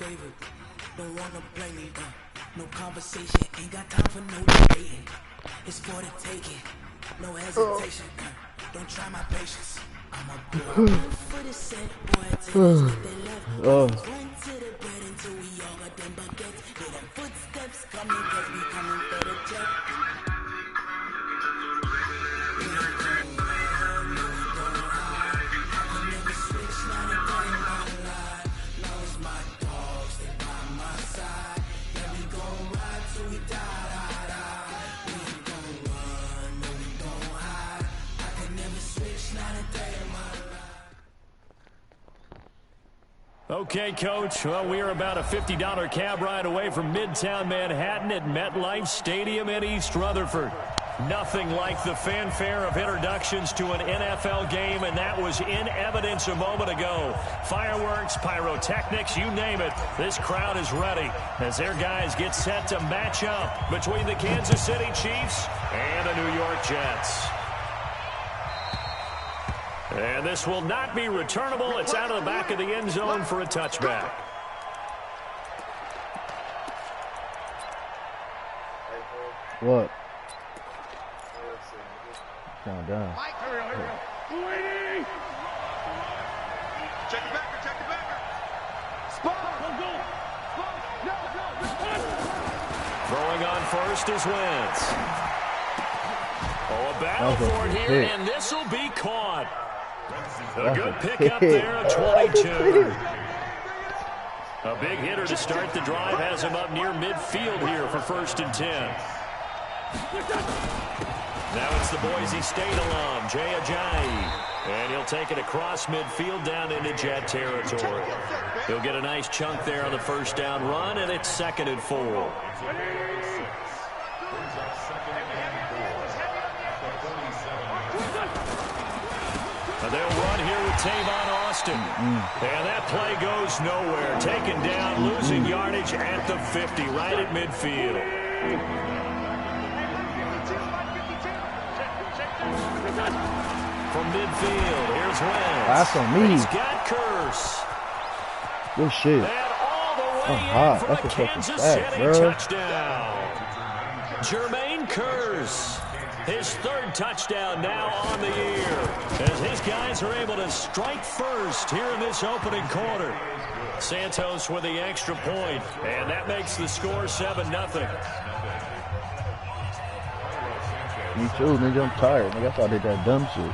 favorite. Don't wanna blame me, no conversation, ain't got time for no debating. It's for the taking, no hesitation. Don't try my patience. I'm a good for the set, boy. Tell us what they left. Run to the bread until we all got them baguettes. Hear them footsteps coming, cause we coming for the jet. Okay, Coach. Well, we are about a $50 cab ride away from Midtown Manhattan at MetLife Stadium in East Rutherford. Nothing like the fanfare of introductions to an NFL game, and that was in evidence a moment ago. Fireworks, pyrotechnics, you name it. This crowd is ready as their guys get set to match up between the Kansas City Chiefs and the New York Jets. And this will not be returnable. It's out of the back of the end zone for a touchback. What? Calm down. Check the backer, check the backer. Throwing on first is Wentz. Oh, a battle for it here, and this will be caught. A good pick up there at 22. A big hitter to start the drive has him up near midfield here for 1st and 10. Now it's the Boise State alum, Jay Ajayi. And he'll take it across midfield down into Jet territory. He'll get a nice chunk there on the first down run, and it's 2nd and 4. They'll run here with Tavon Austin. And that play goes nowhere. Taken down, losing yardage at the 50, right at midfield. From midfield, here's Wentz. That's on me. He's got Curse. Good shit. And all the way in hot. for That's a a fucking Kansas fact, City bro. touchdown. Jermaine Curse. His 3rd touchdown now on the year as his guys are able to strike first here in this opening quarter. Santos with the extra point, and that makes the score 7-0. Me too, nigga. I'm tired. Nigga, I thought I did that dumb shit.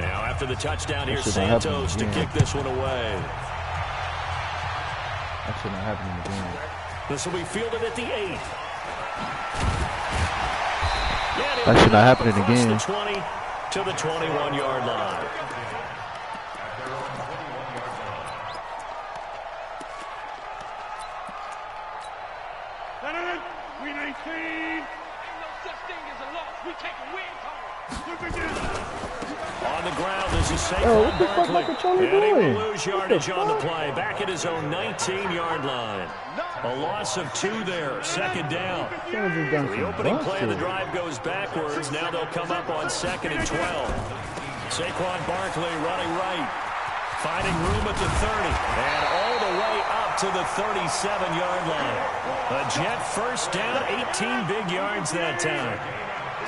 Now after the touchdown, here's That shit not Santos to happening kick this one away. That shit not happening again. This will be fielded at the 8. That shit not happening again. The 20 to the 21-yard line. We 19. Ain't no such thing as a loss. We take a win home. On the ground, this is Saquon Barkley. And he will lose yardage on the play. Back at his own 19-yard line. A loss of 2 there. 2nd down. The opening play of the drive goes backwards. Now they'll come up on 2nd and 12. Saquon Barkley running right. Finding room at the 30. And all the way up to the 37-yard line. A Jet first down, 18 big yards that time.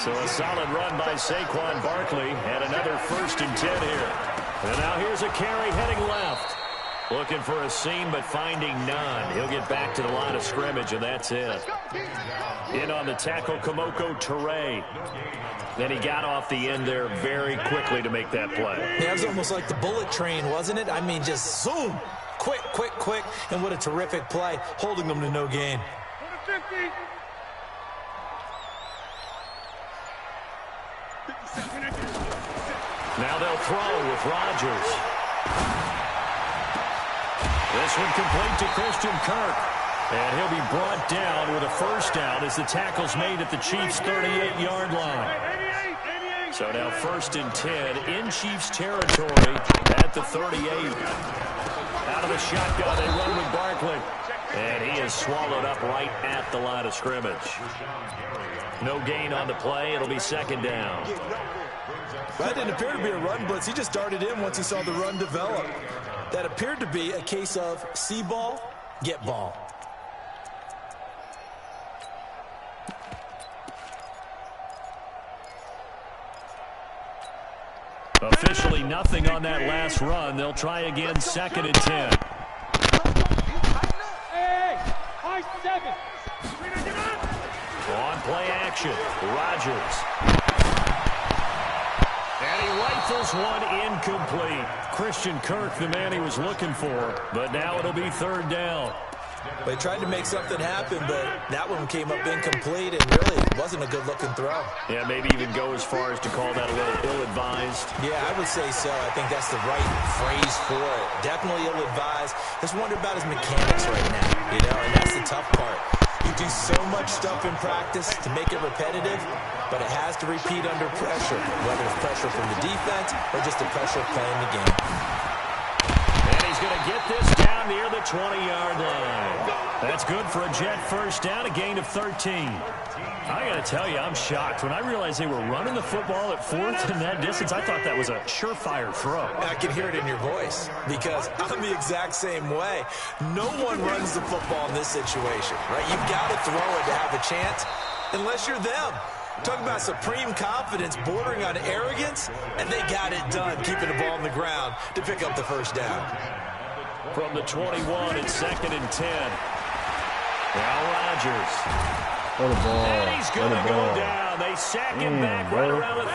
So a solid run by Saquon Barkley. And another 1st and 10 here. And now here's a carry heading left. Looking for a seam, but finding none. He'll get back to the line of scrimmage, and that's it. In on the tackle, Kamoko Toure. Then he got off the end there very quickly to make that play. Yeah, it was almost like the bullet train, wasn't it? I mean, just zoom. Quick, quick, quick. And what a terrific play, holding them to no gain. Now they'll throw with Rodgers. This one complete to Christian Kirk. And he'll be brought down with a first down as the tackle's made at the Chiefs' 38-yard line. So now 1st and 10 in Chiefs territory at the 38. Out of the shotgun, they run with Barkley. And he is swallowed up right at the line of scrimmage. No gain on the play. It'll be 2nd down. That didn't appear to be a run blitz. He just darted in once he saw the run develop. that appeared to be a case of see ball, get ball. Officially nothing on that last run. They'll try again, 2nd and 10. On play action, Rodgers. And he rifles one incomplete. Christian Kirk, the man he was looking for, but now it'll be 3rd down. They tried to make something happen, but that one came up incomplete, and really wasn't a good-looking throw. Yeah, maybe even go as far as to call that a little ill-advised. Yeah, I would say so. I think that's the right phrase for it. Definitely ill-advised. Just wonder about his mechanics right now, you know, and that's the tough part. You do so much stuff in practice to make it repetitive, but it has to repeat under pressure, whether it's pressure from the defense or just the pressure of playing the game. And he's going to get this down near the 20-yard line. That's good for a Jet first down, a gain of 13. I got to tell you, I'm shocked. When I realized they were running the football at 4th in that distance, I thought that was a surefire throw. I can hear it in your voice because I'm the exact same way. No one runs the football in this situation, right? You've got to throw it to have a chance unless you're them. Talking about supreme confidence bordering on arrogance, and they got it done, keeping the ball on the ground to pick up the first down. From the 21, it's 2nd and 10. Now Rodgers. And he's going to go down. They sack him back right around the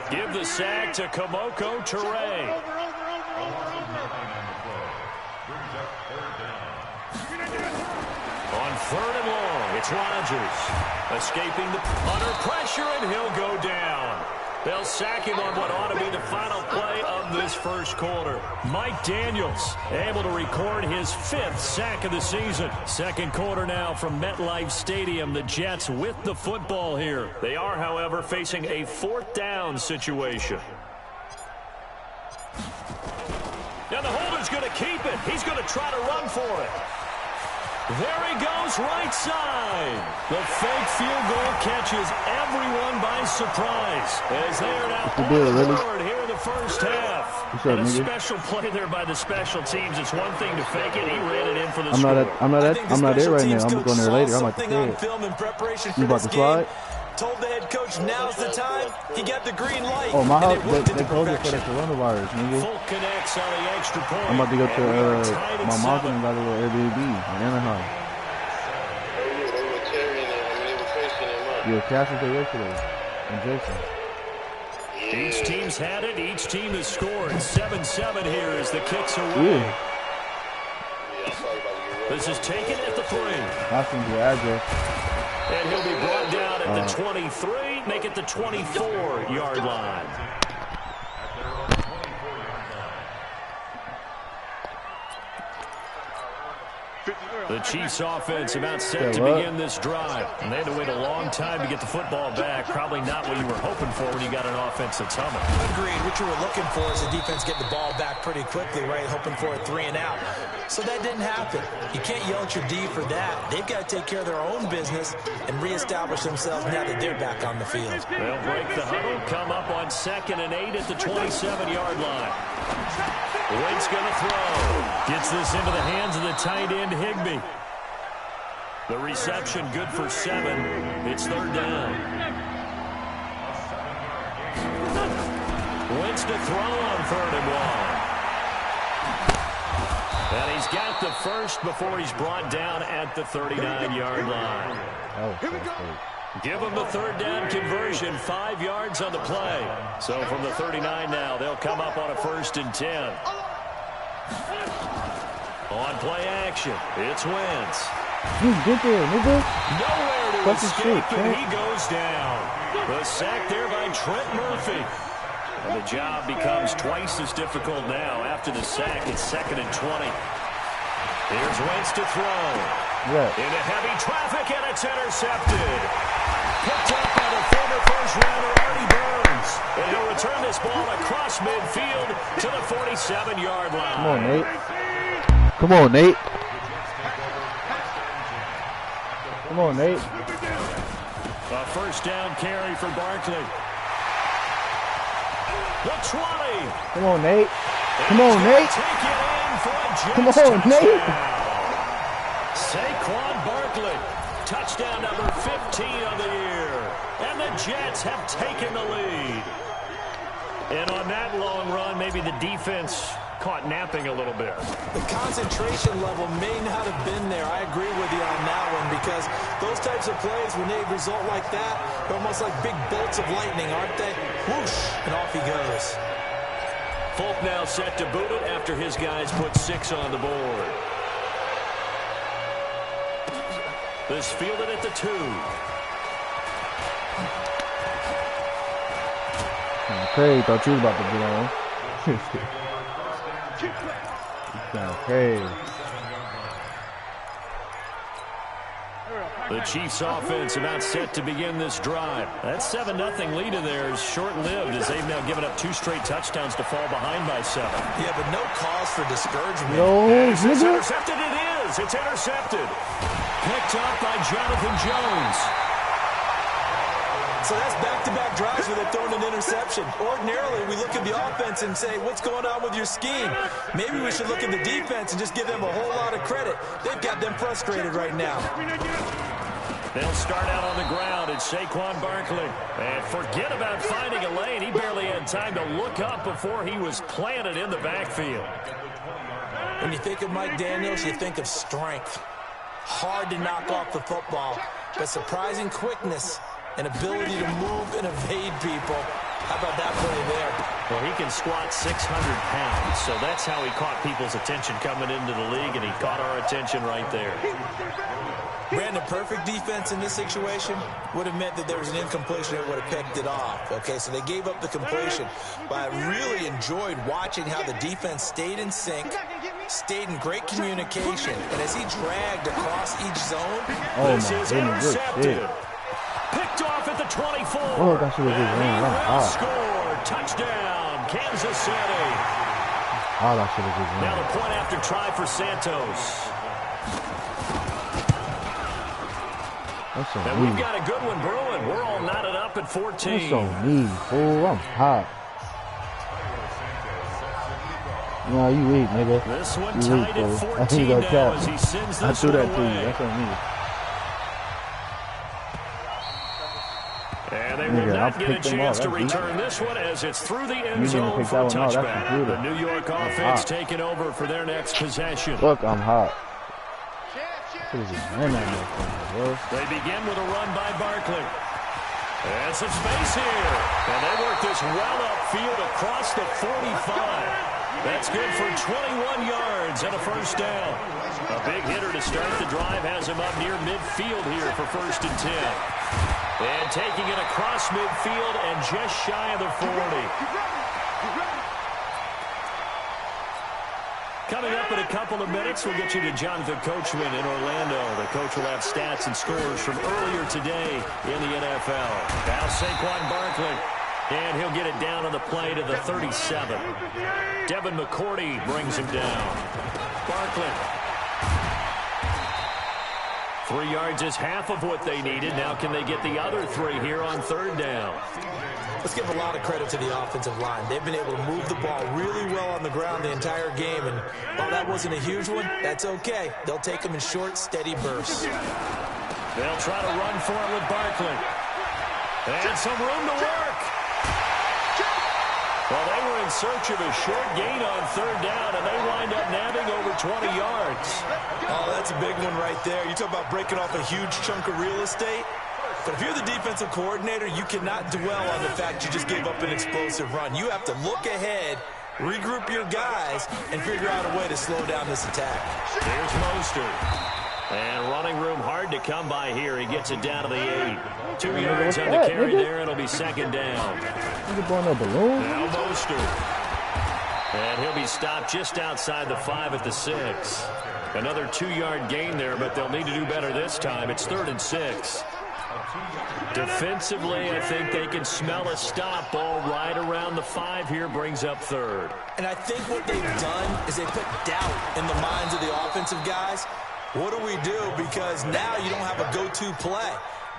30. Give the sack to Kemoko Turay. On 3rd and long, it's Rodgers. Escaping the under pressure, and he'll go down. They'll sack him on what ought to be the final play of this first quarter. Mike Daniels able to record his 5th sack of the season. 2nd quarter now from MetLife Stadium. The Jets with the football here. They are, however, facing a 4th down situation. Now the holder's going to keep it. He's going to try to run for it. There he goes, right side. The fake field goal catches everyone by surprise as they are now forward here in the first half. And a special play there by the special teams. It's one thing to fake it. He ran it in for the score. I'm not there right now. I'm going there later. I'm like, you about to slide? Told the head coach now's the time. He got the green light. Oh, my house, they closed it for the coronavirus, nigga. Full connects on the extra point. I'm about to go to my mom's and got a little Airbnb in Anaheim. Yeah, Cash was there yesterday. And Jason. Each team's had it. Each team has scored. 7-7 here as the kicks away. Yeah. This is taken at the 3. Asking the address. And he'll be brought down at the 23, make it the 24-yard line. The Chiefs offense about set to begin this drive. And they had to wait a long time to get the football back. Probably not what you were hoping for when you got an offense that's humming. Agreed. What you were looking for is the defense getting the ball back pretty quickly, right? Hoping for a 3 and out. So that didn't happen. You can't yell at your D for that. They've got to take care of their own business and reestablish themselves now that they're back on the field. They'll break the huddle, come up on 2nd and 8 at the 27-yard line. Wentz going to throw. Gets this into the hands of the tight end, Higbee. The reception good for 7. It's 3rd down. Wentz to throw on 3rd and 1. And he's got the first before he's brought down at the 39-yard line. Give him the 3rd down conversion, 5 yards on the play. So from the 39 now, they'll come up on a 1st and 10. On play action, it's Wentz. Get there, nigga. Nowhere to escape, and he goes down. The sack there by Trent Murphy. And the job becomes twice as difficult now. After the sack, it's 2nd and 20. Here's Wentz to throw. Into heavy traffic, and it's intercepted. Picked up by the former first-rounder Artie Burns. And he'll return this ball across midfield to the 47-yard line. Come on, Nate. Come on, Nate. Come on, Nate. A 1st down carry for Barkley. The 20. Come on, Nate. Come on, Nate. Come on, Nate. Saquon Barkley, touchdown number 15 of the year. And the Jets have taken the lead. And on that long run, maybe the defense caught napping a little bit. The concentration level may not have been there. I agree with you on that one, because those types of plays, when they result like that, they're almost like big bolts of lightning, aren't they? Whoosh, and off he goes. Folk now set to boot it after his guys put 6 on the board. This fielded at the 2. Craig thought you was about to get on. Craig. The Chiefs offense about set to begin this drive. That 7-0 lead of theirs short-lived, as they've now given up 2 straight touchdowns to fall behind by 7. Yeah, but no cause for discouragement. It's intercepted. It is. It's intercepted. Picked up by Jonathan Jones. So that's back-to-back drives where they're throwing an interception. Ordinarily, we look at the offense and say, what's going on with your scheme? Maybe we should look at the defense and just give them a whole lot of credit. They've got them frustrated right now. They'll start out on the ground. It's Saquon Barkley. And forget about finding a lane. He barely had time to look up before he was planted in the backfield. When you think of Mike Daniels, you think of strength. Hard to knock off the football, but surprising quickness and ability to move and evade people. How about that play there? Well, he can squat 600 pounds, so that's how he caught people's attention coming into the league, and he caught our attention right there. Brandon, perfect defense in this situation would have meant that there was an incompletion that would have picked it off. Okay, so they gave up the completion, but I really enjoyed watching how the defense stayed in sync, stayed in great communication, and as he dragged across each zone, this is intercepted. Picked off at the 24. Oh, that's what it is. Score. Touchdown, Kansas City. Oh, that's what it is. Now the point after try for Santos. And we've got a good one brewing. We're all knotted up at 14. That's so neat, fool. I'm hot. No, you weak, nigga. This one you tied weak, at 14 now as he sends this I threw that away. to you. That's on me. And they will not get a chance to return this one as it's through the end zone for a touchback. The New York offense taking over for their next possession. Look, I'm hot. They begin with a run by Barkley. And some space here. And they work this well upfield across the 45. That's good for 21 yards and a first down. A big hitter to start the drive has him up near midfield here for 1st and 10. And taking it across midfield and just shy of the 40. Coming up in a couple of minutes, we'll get you to Jonathan Coachman in Orlando. The coach will have stats and scores from earlier today in the NFL. Now Saquon Barkley, and he'll get it down on the play to the 37. Devin McCourty brings him down. Barkley. 3 yards is half of what they needed. Now can they get the other 3 here on 3rd down? Let's give a lot of credit to the offensive line. They've been able to move the ball really well on the ground the entire game, and while that wasn't a huge one, that's okay. They'll take them in short, steady bursts. They'll try to run for it with Barkley. And some room to work. Well, they were in search of a short gain on 3rd down, and they wind up nabbing over 20 yards. Oh, that's a big one right there. You talk about breaking off a huge chunk of real estate. But if you're the defensive coordinator, you cannot dwell on the fact you just gave up an explosive run. You have to look ahead, regroup your guys, and figure out a way to slow down this attack. Here's Mostert. And running room hard to come by here. He gets it down to the 8. 2 yards on the carry there. It'll be 2nd down. Now Mostert. And he'll be stopped just outside the 5 at the 6. Another 2-yard gain there, but they'll need to do better this time. It's 3rd and 6. Defensively, I think they can smell a stop. Ball right around the 5 here, brings up 3rd. And I think what they've done is they put doubt in the minds of the offensive guys. What do we do? Because now you don't have a go-to play.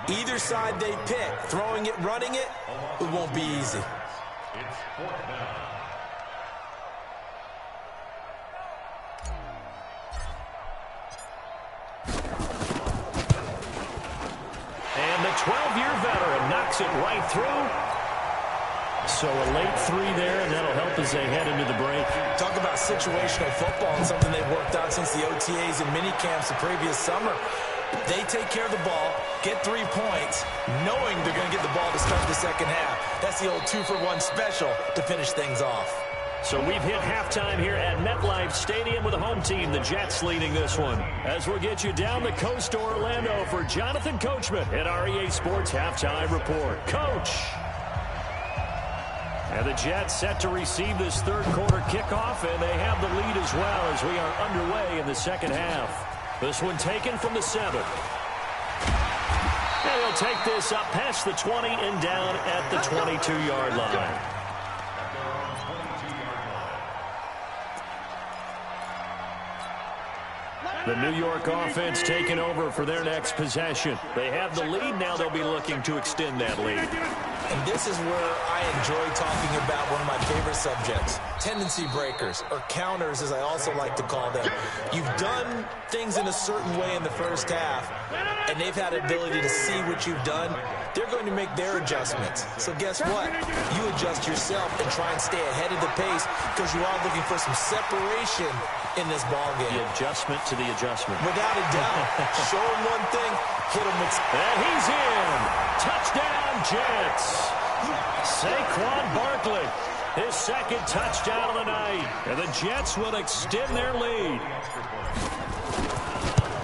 Either side they pick, throwing it, running it, it won't be easy. takes it right through. So a late 3 there, and that'll help as they head into the break. Talk about situational football and something they've worked out since the OTAs and mini camps the previous summer. They take care of the ball, get 3 points, knowing they're going to get the ball to start the second half. That's the old 2-for-1 special to finish things off. So we've hit halftime here at MetLife Stadium with the home team, the Jets, leading this one. As we'll get you down the coast to Orlando for Jonathan Coachman at our EA Sports Halftime Report. Coach! And the Jets set to receive this third quarter kickoff, and they have the lead as well as we are underway in the second half. This one taken from the 7. And he'll take this up past the 20 and down at the 22-yard line. The New York offense taking over for their next possession. They have the lead. Now they'll be looking to extend that lead. And this is where I enjoy talking about one of my favorite subjects, tendency breakers, or counters as I also like to call them. You've done things in a certain way in the first half, and they've had ability to see what you've done. They're going to make their adjustments. So guess what? You adjust yourself and try and stay ahead of the pace because you are looking for some separation in this ball game. The adjustment to the adjustment. Without a doubt. Show him one thing, hit him with... And he's in. Touchdown, Jets. Saquon Barkley, his second touchdown of the night. And the Jets will extend their lead.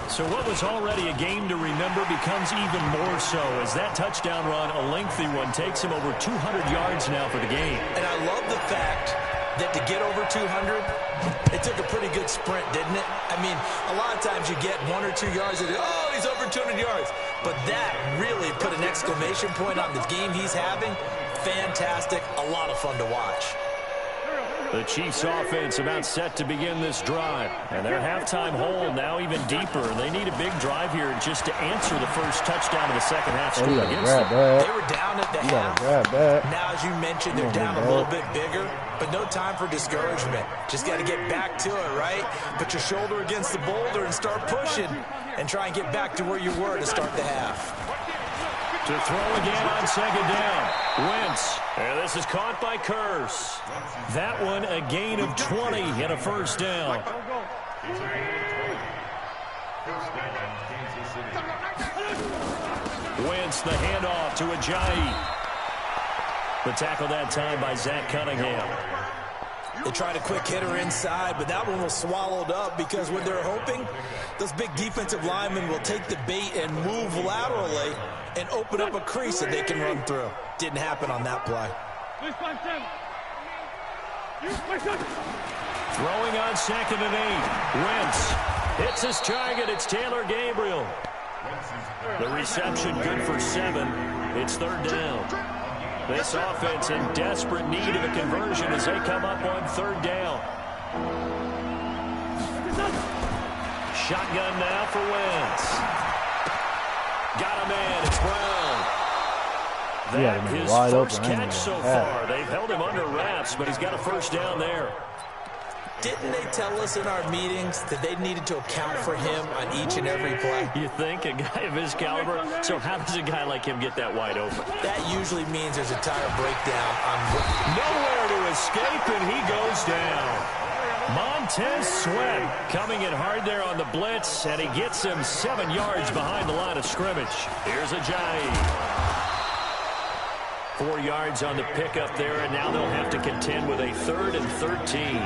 So what was already a game to remember becomes even more so as that touchdown run, a lengthy one, takes him over 200 yards now for the game. And I love the fact that to get over 200, it took a pretty good sprint, didn't it? I mean, a lot of times you get 1 or 2 yards and, oh, he's over 200 yards. But that really put an exclamation point on the game he's having. Fantastic. A lot of fun to watch. The Chiefs offense about set to begin this drive. And their halftime hole now even deeper. They need a big drive here just to answer the first touchdown of the second half score against them. They were down at the half. Now, as you mentioned, they're down a little bit bigger, but no time for discouragement. Just got to get back to it, right? Put your shoulder against the boulder and start pushing and try and get back to where you were to start the half. To throw again on second down. Wentz. And this is caught by Curse. That one a gain of 20 and a first down. Wentz, the handoff to Ajayi. The tackle that time by Zach Cunningham. They tried a quick hitter inside, but that one was swallowed up because what they're hoping, those big defensive linemen will take the bait and move laterally and open up a crease that they can run through. Didn't happen on that play. Throwing on 2nd and 8. Wentz hits his target. It's Taylor Gabriel. The reception good for 7. It's 3rd down. This offense in desperate need of a conversion as they come up on 3rd down. Shotgun now for Wentz. Got a man. It's Brown. That his first catch so far. They've held him under wraps, but he's got a first down there. Didn't they tell us in our meetings that they needed to account for him on each and every play? You think? A guy of his caliber? So how does a guy like him get that wide open? That usually means there's a tire breakdown on nowhere to escape, and he goes down. Montez Sweat coming in hard there on the blitz, and he gets him 7 yards behind the line of scrimmage. Here's Ajayi. 4 yards on the pickup there, and now they'll have to contend with a 3rd and 13.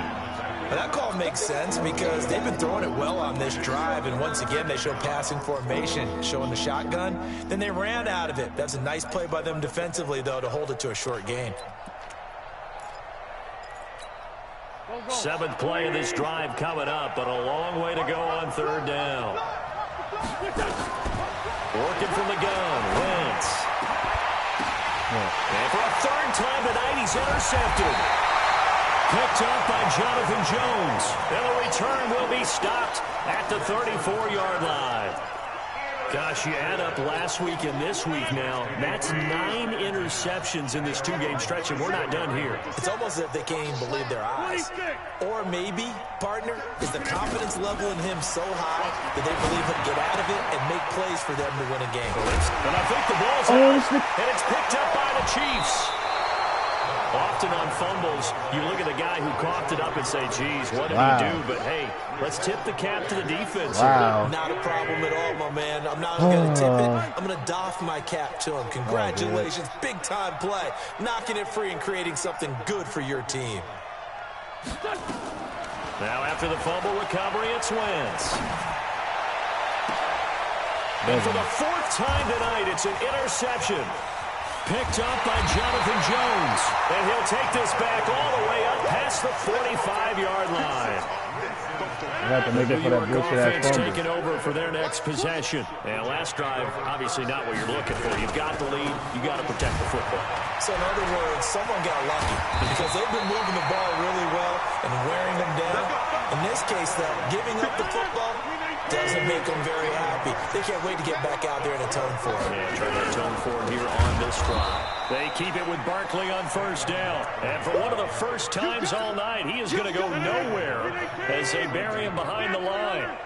That call makes sense because they've been throwing it well on this drive, and once again they show passing formation, showing the shotgun. Then they ran out of it. That's a nice play by them defensively, though, to hold it to a short gain. 7th play of this drive coming up, but a long way to go on 3rd down. Working from the gun, Wentz. And for a 3rd time tonight, he's intercepted. Picked up by Jonathan Jones. And the return will be stopped at the 34-yard line. Gosh, you add up last week and this week now, that's 9 interceptions in this 2-game stretch, and we're not done here. It's almost as if they can't even believe their eyes. Or maybe, partner, is the confidence level in him so high that they believe he'll get out of it and make plays for them to win a game. And I think the ball's out, and it's picked up by the Chiefs. Often on fumbles, you look at the guy who coughed it up and say, geez, what did he do? But, hey, let's tip the cap to the defense. Wow. Not a problem at all, my man. I'm not going to tip it. I'm going to doff my cap to him. Congratulations. Big-time play. Knocking it free and creating something good for your team. Now after the fumble recovery, it's Wentz. And for the 4th time tonight, it's an interception. Picked up by Jonathan Jones. And he'll take this back all the way up past the 45-yard line. You have to make up for that bullshit ass fumble. Taking over for their next possession. And last drive, obviously not what you're looking for. You've got the lead. You got to protect the football. So in other words, someone got lucky because they've been moving the ball really well and wearing them down. In this case, though, giving up the football doesn't make them very happy. They can't wait to get back out there and atone for it. Yeah, try to atone for it here on this drive. They keep it with Barkley on 1st down. And for one of the first times all night, he is going to go nowhere as they bury him behind the line.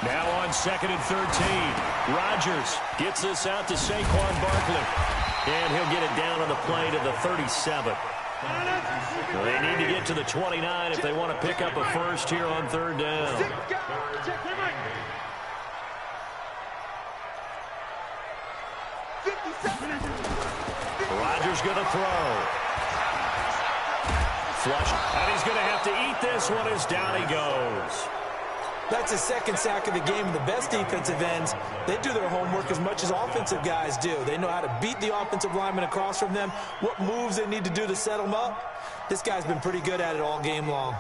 Now on 2nd and 13. Rodgers gets this out to Saquon Barkley. And he'll get it down on the play to the 37. They need to get to the 29 if they want to pick up a first here on 3rd down. Rodgers going to throw. Flush. And he's going to have to eat this one as down he goes. That's his 2nd sack of the game. And the best defensive ends, they do their homework as much as offensive guys do. They know how to beat the offensive lineman across from them, what moves they need to do to set them up. This guy's been pretty good at it all game long.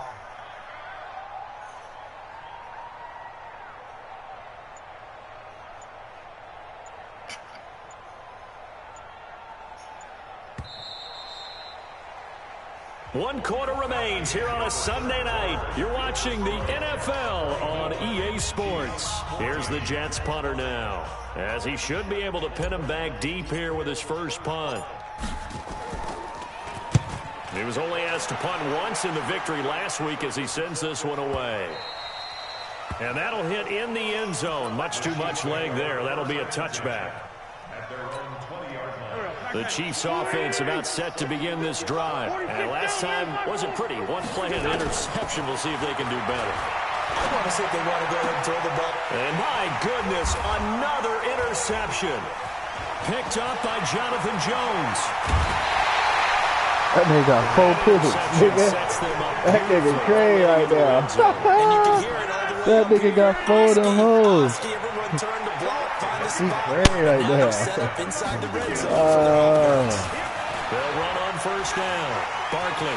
One quarter remains here on a Sunday night. You're watching the NFL on EA Sports. Here's the Jets punter now, as he should be able to pin him back deep here with his first punt. He was only asked to punt once in the victory last week as he sends this one away. And that'll hit in the end zone. Much too much leg there. That'll be a touchback. The Chiefs offense about set to begin this drive. And last time wasn't pretty. One play and an interception. We'll see if they can do better. I want to see if they want to go ahead and throw the ball. And my goodness, another interception. Picked up by Jonathan Jones. That nigga got 4 pivots, nigga. That nigga crazy right now. That nigga got 4 of them hoes. He's crazy right now. They'll run on 1st down. Barkley.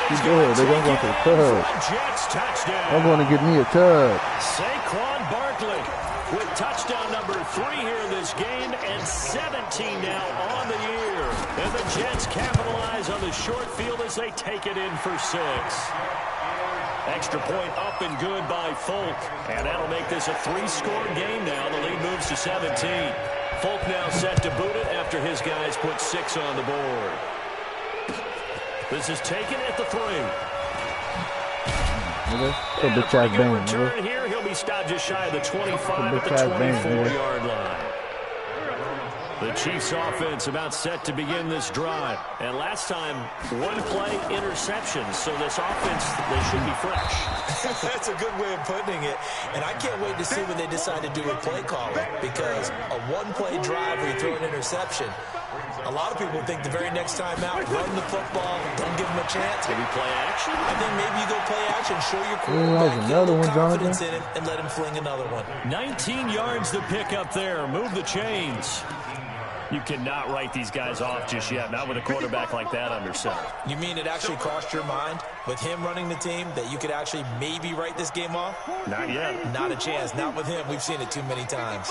He's good. They're going to go for the tug. Jets touchdown. I'm going to get me a tug. Saquon Barkley with touchdown number 3 here in this game and 17 now on the year. And the Jets capitalize on the short field as they take it in for 6. Extra point up and good by Folk. And that'll make this a 3-score game now. The lead moves to 17. Folk now set to boot it after his guys put 6 on the board. This is taken at the 3. So bitch ass bang, return here, he'll be stopped just shy of the 25 at the 24-yard line. The Chiefs offense about set to begin this drive. And last time, 1 play interception. So this offense, they should be fresh. That's a good way of putting it. And I can't wait to see when they decide to do a play calling. Because a 1-play drive where you throw an interception, a lot of people think the very next time out, run the football, don't give them a chance. Maybe play action? I think maybe you go play action, show your quarterback, another one, confidence in him, and let him fling another one. 19 yards to pick up there. Move the chains. You cannot write these guys off just yet, not with a quarterback like that under center. You mean it actually crossed your mind with him running the team that you could actually maybe write this game off? Not yet. Not a chance. Not with him. We've seen it too many times.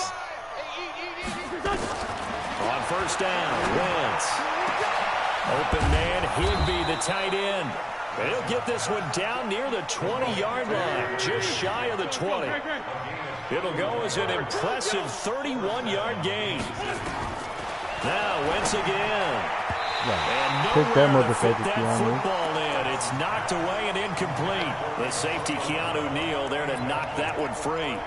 On 1st down, Wentz. Open man, Higbee, the tight end. He'll get this one down near the 20-yard line, just shy of the 20. It'll go as an impressive 31-yard gain. Now, Wentz again. Yeah. And nowhere to fit that football in. It's knocked away and incomplete. The safety, Keanu Neal, there to knock that one free.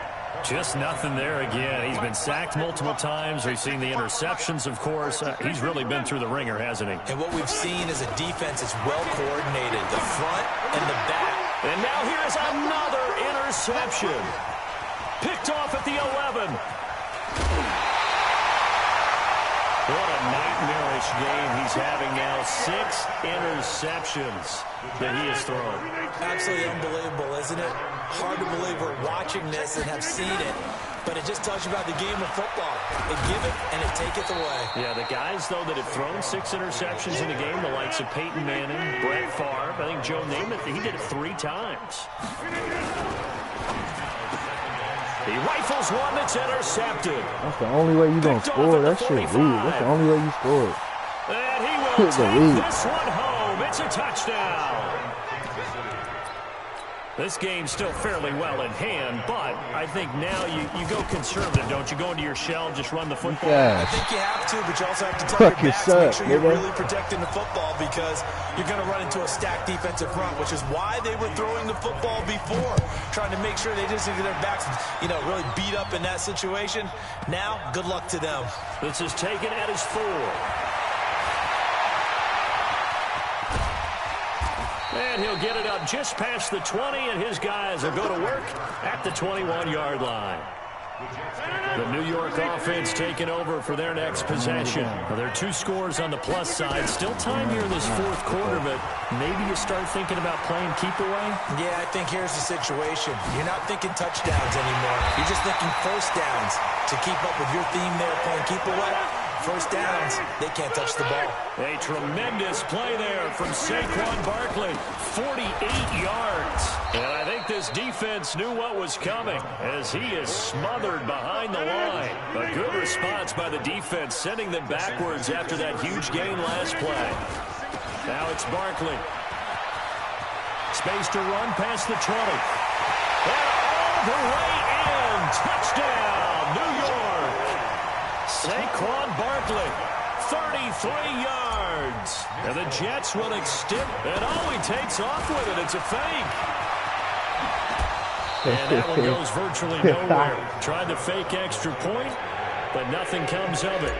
Just nothing there again. He's been sacked multiple times. We've seen the interceptions, of course. He's really been through the ringer, hasn't he? And what we've seen is a defense that's well coordinated, the front and the back. And now here's another interception. Picked off at the 11. What a nightmarish game he's having now. 6 interceptions that he has thrown. Absolutely unbelievable, isn't it? Hard to believe we're watching this and have seen it, but it just tells you about the game of football. It give it and it taketh away. Yeah, the guys, though, that have thrown 6 interceptions in a game, the likes of Peyton Manning, Brett Favre, I think Joe Namath, he did it 3 times. He rifles one that's intercepted. That's the only way you're going to score. That shit weird. That's the only way you score it. And he will take this one home. It's a touchdown. This game's still fairly well in hand, but I think now you go conservative, don't you? Go into your shell, just run the football. Yeah. I think you have to, but you also have to tell your backs to make sure you're really protecting the football because you're going to run into a stacked defensive front, which is why they were throwing the football before, trying to make sure they just get their backs, really beat up in that situation. Now, good luck to them. This is taken at his 4. And he'll get it up just past the 20, and his guys will go to work at the 21-yard line. The New York offense taking over for their next possession. Well, there are 2 scores on the plus side. Still time here in this 4th quarter, but maybe you start thinking about playing keep away? Yeah, I think here's the situation. You're not thinking touchdowns anymore. You're just thinking first downs to keep up with your theme there, playing keep away. First downs, they can't touch the ball. A tremendous play there from Saquon Barkley. 48 yards. And I think this defense knew what was coming as he is smothered behind the line. A good response by the defense, sending them backwards after that huge gain last play. Now it's Barkley. Space to run past the 20. And all the way in. Touchdown, New York. Saquon Barkley, 33 yards. And the Jets will extend, and he takes off with it. It's a fake. And that one goes virtually nowhere. Tried to fake extra point, but nothing comes of it.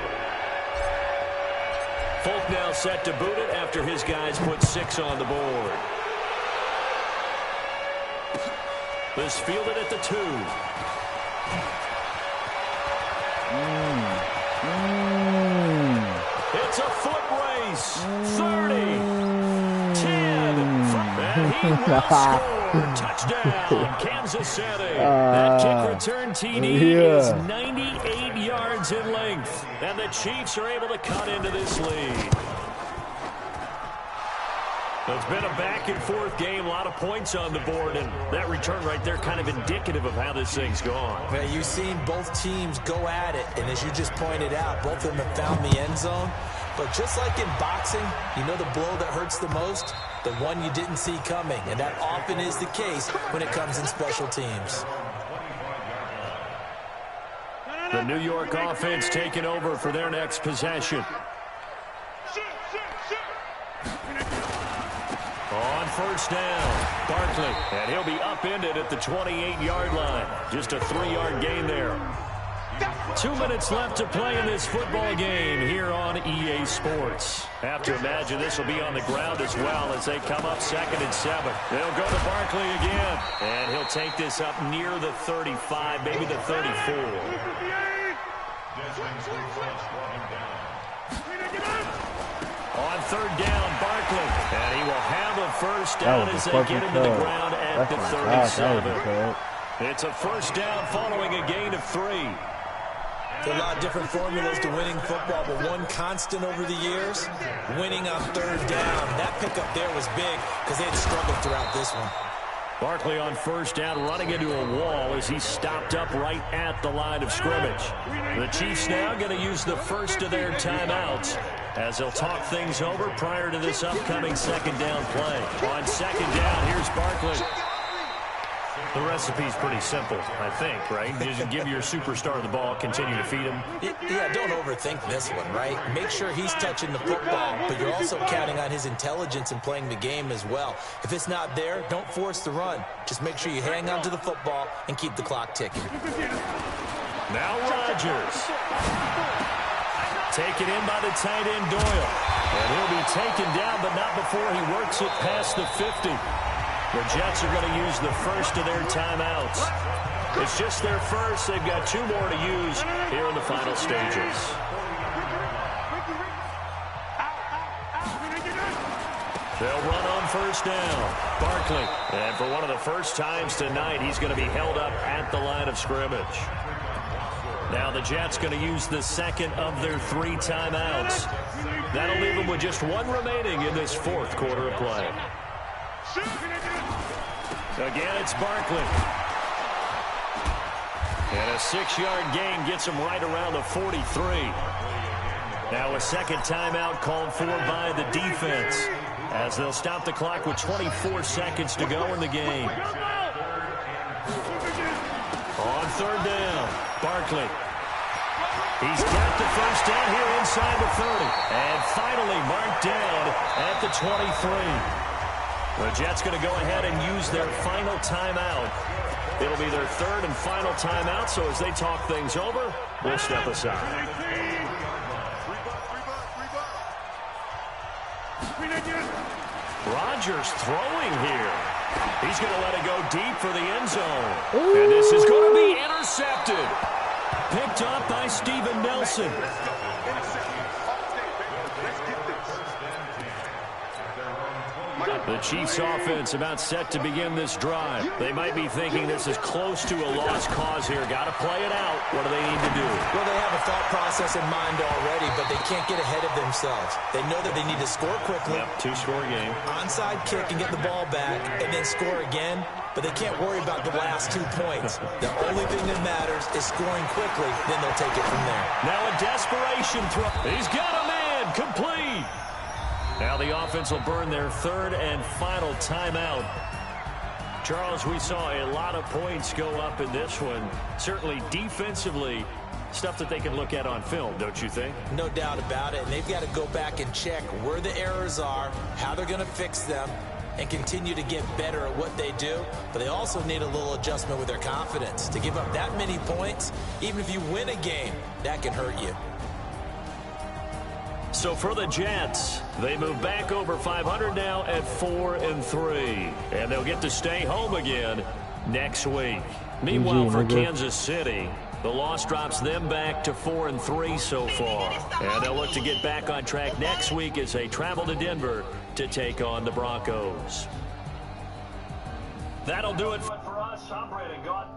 Folk now set to boot it after his guys put 6 on the board. This fielded at the 2. It's a foot race. 30, 10, and he will score. Touchdown, Kansas City. That kick return TD is 98 yards in length, and the Chiefs are able to cut into this lead. It's been a back-and-forth game, a lot of points on the board, and that return right there kind of indicative of how this thing's gone. Man, you've seen both teams go at it, and as you just pointed out, both of them have found the end zone. But just like in boxing, you know the blow that hurts the most? The one you didn't see coming, and that often is the case when it comes in special teams. The New York offense taking over for their next possession. On first down, Barkley, and he'll be upended at the 28-yard line. Just a 3-yard gain there. 2 minutes left to play in this football game here on EA Sports. Have to imagine this will be on the ground as well as they come up 2nd and 7. They'll go to Barkley again, and he'll take this up near the 35, maybe the 34. On 3rd down, Barkley, and he will have a first down as they get him to the ground at the 37. It's a first down following a gain of 3. There are a lot of different formulas to winning football, but one constant over the years, winning on 3rd down. That pickup there was big because they had struggled throughout this one. Barkley on first down, running into a wall as he stopped up right at the line of scrimmage. The Chiefs now going to use the first of their timeouts as they'll talk things over prior to this upcoming second down play. On second down, here's Barkley. The recipe's pretty simple, I think, right? Just give your superstar the ball, continue to feed him. Yeah, don't overthink this one, right? Make sure he's touching the football, but you're also counting on his intelligence in playing the game as well. If it's not there, don't force the run. Just make sure you hang on to the football and keep the clock ticking. Now Rodgers. Taken in by the tight end Doyle. And he'll be taken down, but not before he works it past the 50. The Jets are going to use the first of their timeouts. It's just their first. They've got 2 more to use here in the final stages. They'll run on first down. Barkley. And for one of the first times tonight, he's going to be held up at the line of scrimmage. Now the Jets going to use the second of their 3 timeouts. That'll leave them with just 1 remaining in this 4th quarter of play. Again, it's Barkley. And a 6-yard gain gets him right around the 43. Now a second timeout called for by the defense, as they'll stop the clock with 24 seconds to go in the game. On third down, Barkley. He's got the first down here inside the 30. And finally marked down at the 23. The Jets going to go ahead and use their final timeout. It'll be their 3rd and final timeout, so as they talk things over, we'll step aside. Rodgers throwing here. He's going to let it go deep for the end zone. Ooh. And this is going to be intercepted. Picked up by Steven Nelson. The Chiefs offense about set to begin this drive. They might be thinking this is close to a lost cause here. Got to play it out. What do they need to do? Well, they have a thought process in mind already, but they can't get ahead of themselves. They know that they need to score quickly. Yep, 2-score game. Onside kick and get the ball back and then score again, but they can't worry about the last 2 points. The only thing that matters is scoring quickly, then they'll take it from there. Now a desperation throw. He's got a man. Complete. Now the offense will burn their 3rd and final timeout. Charles, we saw a lot of points go up in this one. Certainly defensively, stuff that they can look at on film, don't you think? No doubt about it. And they've got to go back and check where the errors are, how they're going to fix them, and continue to get better at what they do. But they also need a little adjustment with their confidence. To give up that many points, even if you win a game, that can hurt you. So for the Jets, they move back over 500 now at 4-3. And they'll get to stay home again next week. Meanwhile, for Kansas City, the loss drops them back to 4-3 so far. And they'll look to get back on track next week as they travel to Denver to take on the Broncos. That'll do it for us. I'm Brandon Gaudin.